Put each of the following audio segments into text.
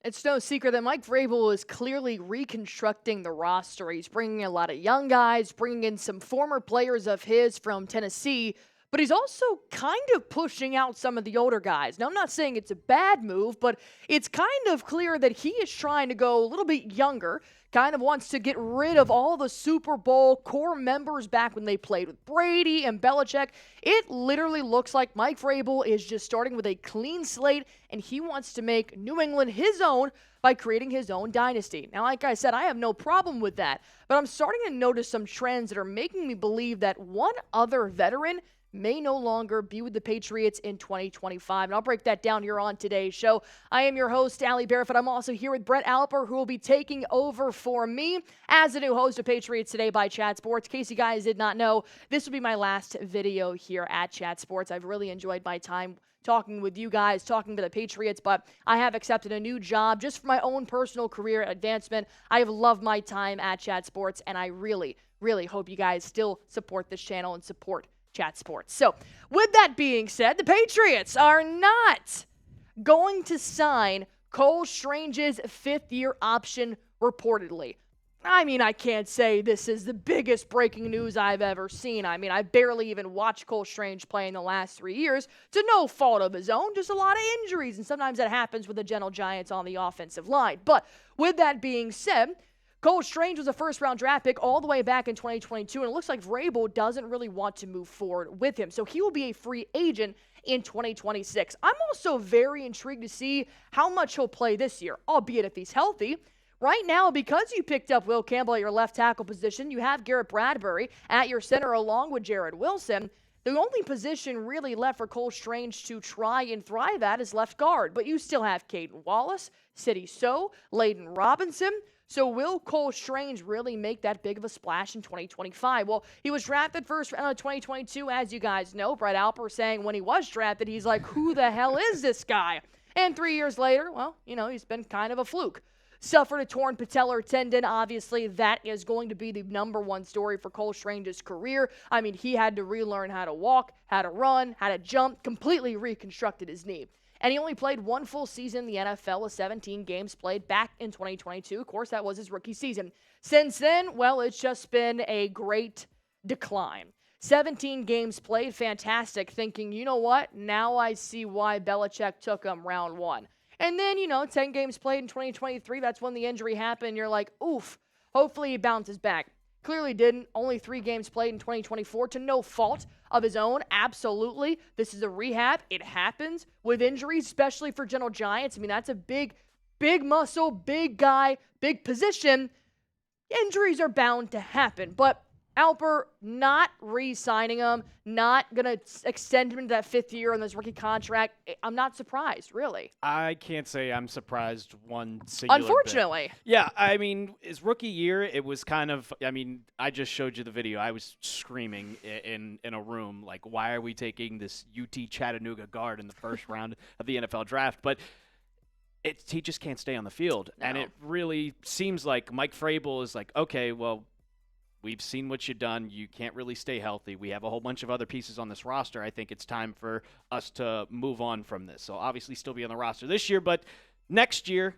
It's no secret that Mike Vrabel is clearly reconstructing the roster. He's bringing a lot of young guys, bringing in some former players of his from Tennessee, but he's also kind of pushing out some of the older guys. Now, I'm not saying it's a bad move, but it's kind of clear that he is trying to go a little bit younger, kind of wants to get rid of all the Super Bowl core members back when they played with Brady and Belichick. It literally looks like Mike Vrabel is just starting with a clean slate, and he wants to make New England his own by creating his own dynasty. Now, like I said, I have no problem with that, but I'm starting to notice some trends that are making me believe that one other veteran may no longer be with the Patriots in 2025. And I'll break that down here on today's show. I am your host, Allie Barefoot. I'm also here with Brett Alper, who will be taking over for me as the new host of Patriots Today by Chat Sports. In case you guys did not know, this will be my last video here at Chat Sports. I've really enjoyed my time talking with you guys, talking to the Patriots, but I have accepted a new job just for my own personal career advancement. I have loved my time at Chat Sports, and I really, really hope you guys still support this channel and support Chat Sports. So, with that being said, the Patriots are not going to sign Cole Strange's fifth-year option reportedly. I mean, I can't say this is the biggest breaking news I've ever seen. I mean, I barely even watched Cole Strange play in the last 3 years to no fault of his own, just a lot of injuries, and sometimes that happens with the Gentle Giants on the offensive line. But with that being said, Cole Strange was a first-round draft pick all the way back in 2022, and it looks like Vrabel doesn't really want to move forward with him. So he will be a free agent in 2026. I'm also very intrigued to see how much he'll play this year, albeit if he's healthy. Right now, because you picked up Will Campbell at your left tackle position, you have Garrett Bradbury at your center along with Jared Wilson. The only position really left for Cole Strange to try and thrive at is left guard. But you still have Caden Wallace, Sidney So, Layden Robinson. So will Cole Strange really make that big of a splash in 2025? Well, he was drafted first round of 2022, as you guys know. Brett Alper saying when he was drafted, he's like, who the hell is this guy? And 3 years later, well, he's been kind of a fluke. Suffered a torn patellar tendon. Obviously, that is going to be the number one story for Cole Strange's career. I mean, he had to relearn how to walk, how to run, how to jump, completely reconstructed his knee. And he only played one full season in the NFL with 17 games played back in 2022. Of course, that was his rookie season. Since then, well, it's just been a great decline. 17 games played, fantastic, thinking, you know what? Now I see why Belichick took him round one. And then, 10 games played in 2023, that's when the injury happened. You're like, oof, hopefully he bounces back. Clearly didn't. Only 3 games played in 2024 to no fault of his own. Absolutely. This is a rehab. It happens with injuries, especially for Gentle Giants. I mean, that's a big muscle, big guy, big position. Injuries are bound to happen. But Alper not re-signing him, not going to extend him to that 5th year on this rookie contract. I'm not surprised, really. I can't say I'm surprised one singular Unfortunately. bit. Yeah, I mean, his rookie year, it was kind of, I just showed you the video. I was screaming in a room, like, why are we taking this UT Chattanooga guard in the first round of the NFL draft? But he just can't stay on the field. No. And it really seems like Mike Vrabel is like, okay, well, we've seen what you've done. You can't really stay healthy. We have a whole bunch of other pieces on this roster. I think it's time for us to move on from this. So obviously still be on the roster this year, but next year,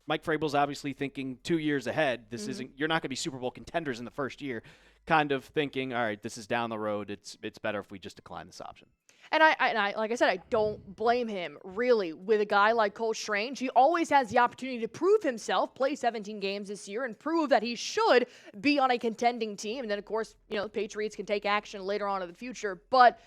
Mike Vrabel's obviously thinking 2 years ahead. This isn't. You're not going to be Super Bowl contenders in the first year. Kind of thinking, all right, this is down the road. It's better if we just decline this option. And I, like I said, I don't blame him, really. With a guy like Cole Strange, he always has the opportunity to prove himself, play 17 games this year, and prove that he should be on a contending team. And then, of course, the Patriots can take action later on in the future. But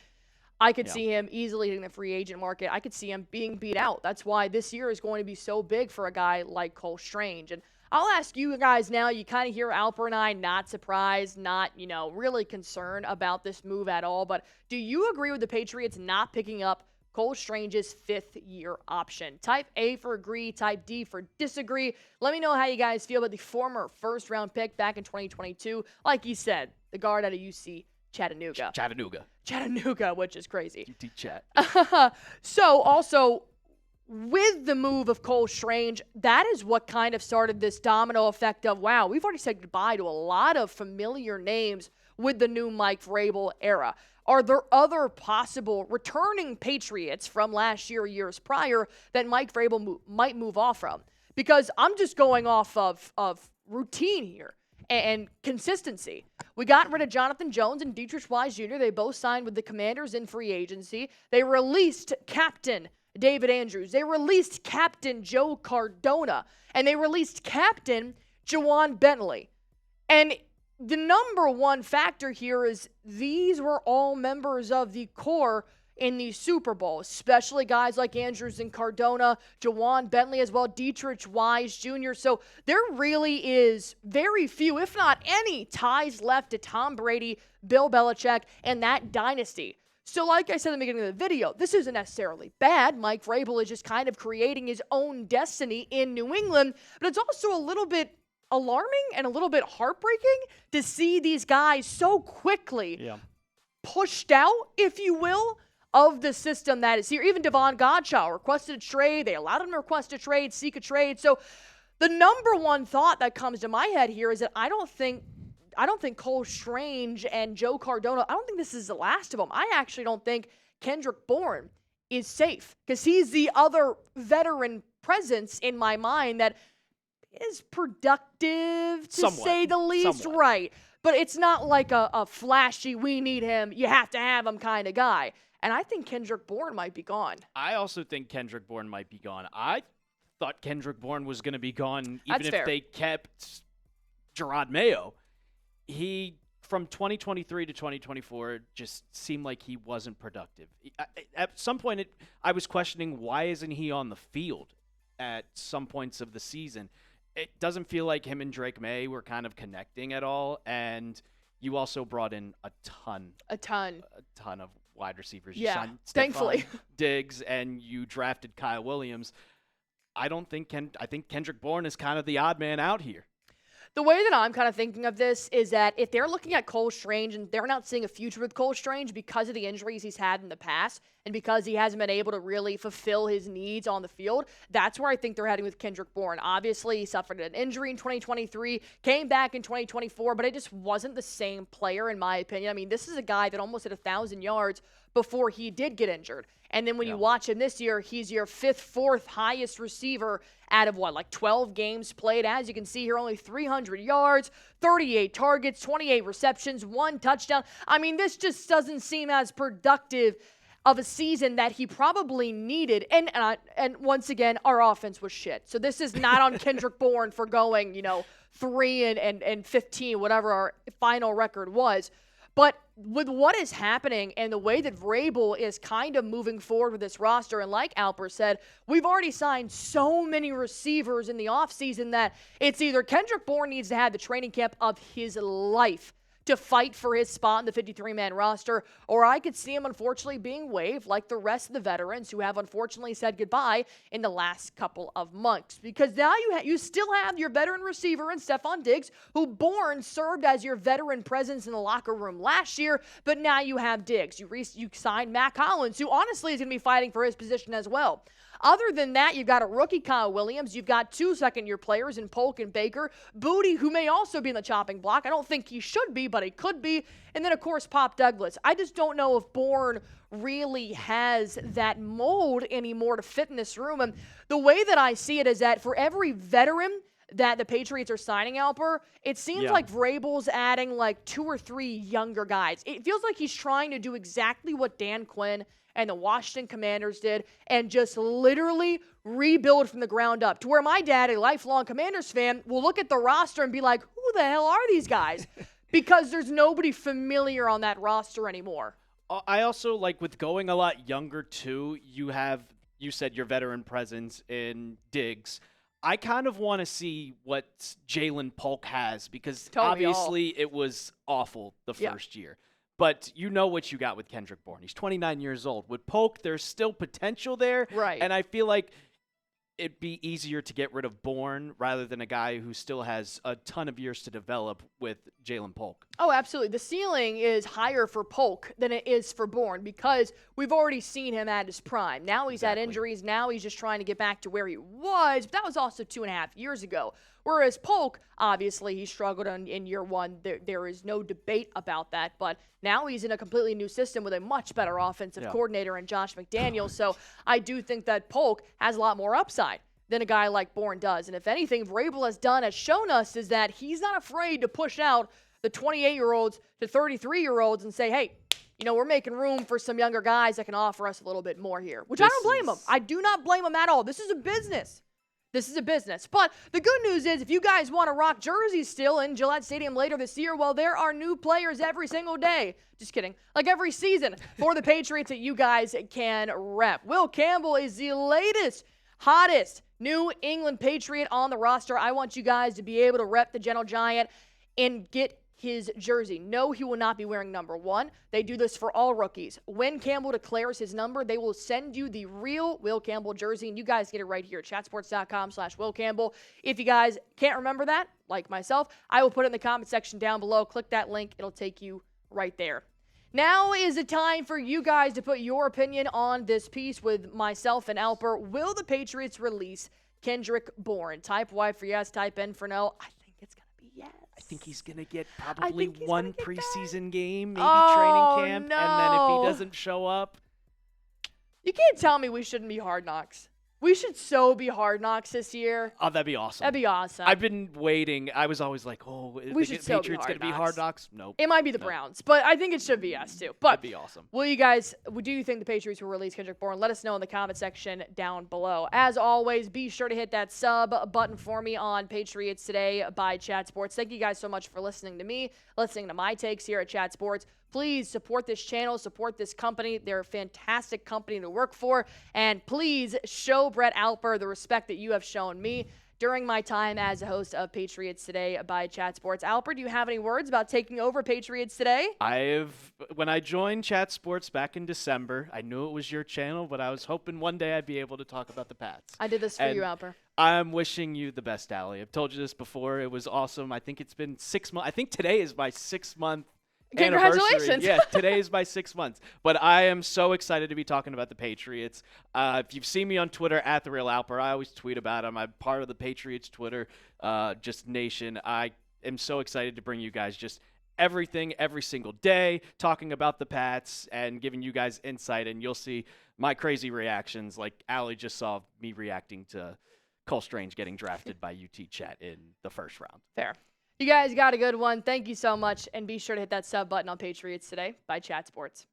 I could see him easily hitting the free agent market. I could see him being beat out. That's why this year is going to be so big for a guy like Cole Strange. And I'll ask you guys now, you kind of hear Alper and I not surprised, not, really concerned about this move at all. But do you agree with the Patriots not picking up Cole Strange's 5th-year option? Type A for agree, type D for disagree. Let me know how you guys feel about the former first-round pick back in 2022. Like you said, the guard out of UC Chattanooga. Chattanooga, which is crazy. UT Chat. So, also, with the move of Cole Strange, that is what kind of started this domino effect of, wow, we've already said goodbye to a lot of familiar names with the new Mike Vrabel era. Are there other possible returning Patriots from last year or years prior that Mike Vrabel might move off from? because I'm just going off of routine here and consistency. We got rid of Jonathan Jones and Dietrich Wise Jr. They both signed with the Commanders in free agency. They released Captain David Andrews. They released Captain Joe Cardona. And they released Captain Juwan Bentley. And the number one factor here is these were all members of the core in the Super Bowl, especially guys like Andrews and Cardona, Juwan Bentley as well, Dietrich Wise Jr. So there really is very few, if not any, ties left to Tom Brady, Bill Belichick, and that dynasty. So like I said in the beginning of the video, this isn't necessarily bad. Mike Vrabel is just kind of creating his own destiny in New England, but it's also a little bit alarming and a little bit heartbreaking to see these guys so quickly pushed out, if you will, of the system that is here. Even Devon Godshaw requested a trade. They allowed him to request a trade, seek a trade. So the number one thought that comes to my head here is that I don't think Cole Strange and Joe Cardona, I don't think this is the last of them. I actually don't think Kendrick Bourne is safe because he's the other veteran presence in my mind that is productive, to say the least. Somewhat. Right. But it's not like a flashy, we need him, you have to have him kind of guy. And I think Kendrick Bourne might be gone. I also think Kendrick Bourne might be gone. I thought Kendrick Bourne was going to be gone even That's if fair. they kept Gerard Mayo. He, from 2023 to 2024, just seemed like he wasn't productive. At some point, I was questioning, why isn't he on the field at some points of the season? It doesn't feel like him and Drake May were kind of connecting at all. And you also brought in a ton of wide receivers. You signed Stephon thankfully. Diggs, and you drafted Kyle Williams. I think Kendrick Bourne is kind of the odd man out here. The way that I'm kind of thinking of this is that if they're looking at Cole Strange and they're not seeing a future with Cole Strange because of the injuries he's had in the past and because he hasn't been able to really fulfill his needs on the field, that's where I think they're heading with Kendrick Bourne. Obviously, he suffered an injury in 2023, came back in 2024, but it just wasn't the same player in my opinion. I mean, this is a guy that almost hit 1,000 yards before he did get injured. And then when you watch him this year, he's your fourth highest receiver out of 12 games played. As you can see here, only 300 yards, 38 targets, 28 receptions, 1 touchdown. I mean, this just doesn't seem as productive of a season that he probably needed. And once again, our offense was shit. So this is not on Kendrick Bourne for going, 3 and 15, whatever our final record was. But with what is happening and the way that Vrabel is kind of moving forward with this roster, and like Alper said, we've already signed so many receivers in the offseason that it's either Kendrick Bourne needs to have the training camp of his life to fight for his spot in the 53-man roster, or I could see him unfortunately being waived like the rest of the veterans who have unfortunately said goodbye in the last couple of months. Because now you still have your veteran receiver in Stephon Diggs, who Bourne served as your veteran presence in the locker room last year, but now you have Diggs. You signed Matt Collins, who honestly is going to be fighting for his position as well. Other than that, you've got a rookie Kyle Williams. You've got 2 second-year players in Polk and Baker. Booty, who may also be in the chopping block. I don't think he should be, but he could be. And then, of course, Pop Douglas. I just don't know if Bourne really has that mold anymore to fit in this room. And the way that I see it is that for every veteran that the Patriots are signing, Alper, it seems like Vrabel's adding 2 or 3 younger guys. It feels like he's trying to do exactly what Dan Quinn and the Washington Commanders did and just literally rebuild from the ground up, to where my dad, a lifelong Commanders fan, will look at the roster and be like, who the hell are these guys? Because there's nobody familiar on that roster anymore. I also like, with going a lot younger too, you said your veteran presence in Diggs. I kind of want to see what Jalen Polk has, because obviously it was awful the first year. But you know what you got with Kendrick Bourne. He's 29 years old. With Polk, there's still potential there. Right. And I feel like it'd be easier to get rid of Bourne rather than a guy who still has a ton of years to develop with Jalen Polk. Oh, absolutely. The ceiling is higher for Polk than it is for Bourne because we've already seen him at his prime. Now he's had injuries. Now he's just trying to get back to where he was. But that was also 2.5 years ago. Whereas Polk, obviously, he struggled in year one. There is no debate about that. But now he's in a completely new system with a much better offensive coordinator in Josh McDaniels. So I do think that Polk has a lot more upside. than a guy like Bourne does. And if anything, Vrabel has shown us is that he's not afraid to push out the 28-year-olds to 33-year-olds and say, hey, we're making room for some younger guys that can offer us a little bit more here, which I don't blame him. I do not blame him at all. This is a business. But the good news is if you guys want to rock jerseys still in Gillette Stadium later this year, well, there are new players every single day. Just kidding. Like every season for the Patriots that you guys can rep. Will Campbell is the latest, hottest New England Patriot on the roster. I want you guys to be able to rep the Gentle Giant and get his jersey. No, he will not be wearing number 1. They do this for all rookies. When Campbell declares his number, they will send you the real Will Campbell jersey, and you guys get it right here at chatsports.com/Will Campbell. If you guys can't remember that, like myself, I will put it in the comment section down below. Click that link. It'll take you right there. Now is the time for you guys to put your opinion on this piece with myself and Alper. Will the Patriots release Kendrick Bourne? Type Y for yes, type N for no. I think it's going to be yes. I think he's going to get probably one preseason game, maybe Oh, training camp, no. and then if he doesn't show up. You can't tell me we shouldn't be Hard Knocks. We should so be Hard Knocks this year. Oh, that'd be awesome. That'd be awesome. I've been waiting. I was always like, We should so be Patriots Hard going to be Hard Knocks? Nope. It might be the Browns, but I think it should be us too. But That'd be awesome. do you think the Patriots will release Kendrick Bourne? Let us know in the comment section down below. As always, be sure to hit that sub button for me on Patriots Today by Chat Sports. Thank you guys so much for listening to me, listening to my takes here at Chat Sports. Please support this channel, support this company. They're a fantastic company to work for. And please show Brett Alper the respect that you have shown me during my time as a host of Patriots Today by Chat Sports. Alper, do you have any words about taking over Patriots Today? When I joined Chat Sports back in December, I knew it was your channel, but I was hoping one day I'd be able to talk about the Pats. I did this for you, Alper. I'm wishing you the best, Allie. I've told you this before. It was awesome. I think it's been 6 months. I think today is my 6-month Congratulations. Yeah, today is my 6 months. But I am so excited to be talking about the Patriots. If you've seen me on Twitter, @TheRealAlper, I always tweet about them. I'm part of the Patriots Twitter just nation. I am so excited to bring you guys just everything every single day, talking about the Pats and giving you guys insight. And you'll see my crazy reactions like Allie just saw me reacting to Cole Strange getting drafted by UT Chat in the first round. Fair. You guys got a good one. Thank you so much. And be sure to hit that sub button on Patriots Today by Chat Sports.